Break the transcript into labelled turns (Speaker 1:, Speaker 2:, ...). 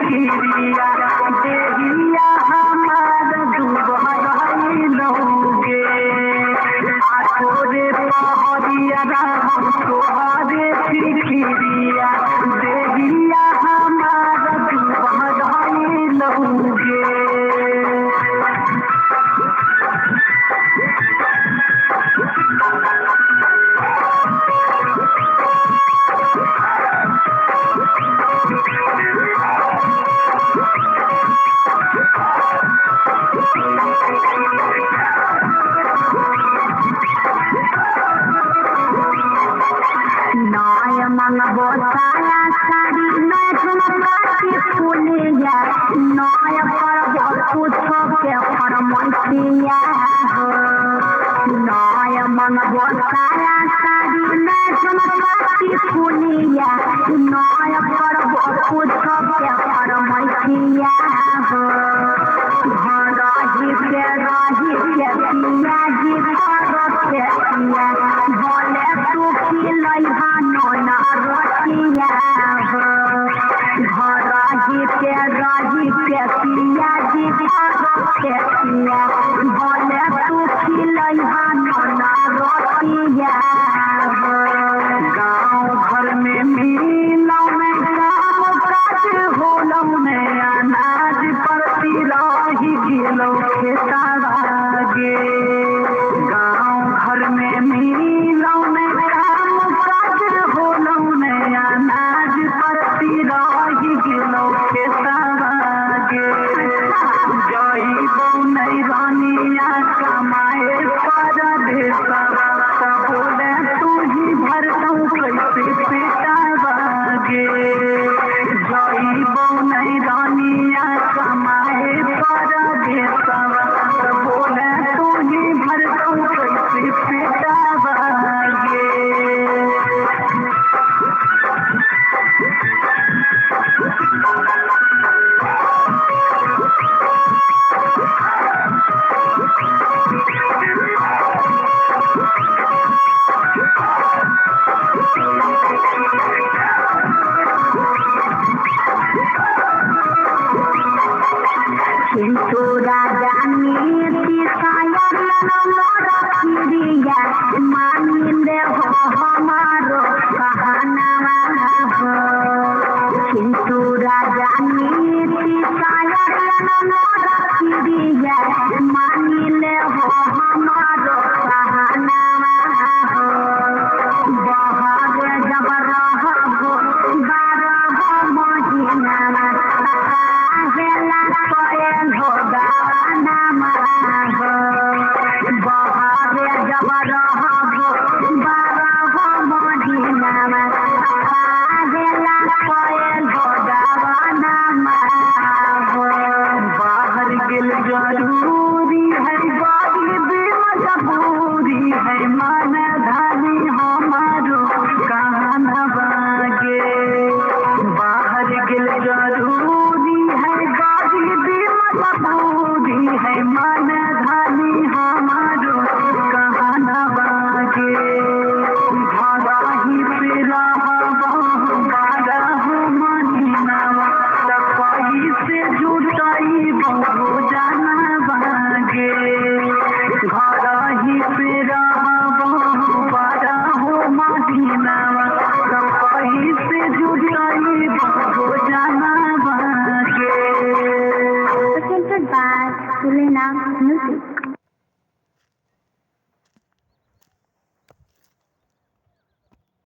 Speaker 1: फिकिरिया देहिया हमार दुबहराई लौगे तोरे पहरिया राम तोहरे फिकिरिया देहिया हमार दुबहराई लौगे। नय मंगबो साया साड़ी नय झुमका के फुलिया नय करबो कुछो के फरमाइशिया हो नय मंगबो साया साड़ी नय झुमका के फुलिया नय करबो कुछो के फरमाइशिया हो रही के पिया जी करो के पिया बोले तू खिलैहा नोना रोटिया हो रही के पिया जी करो के पिया बोले तू खिलैहा नोना रोटिया हो। गाँव घर में मिलों में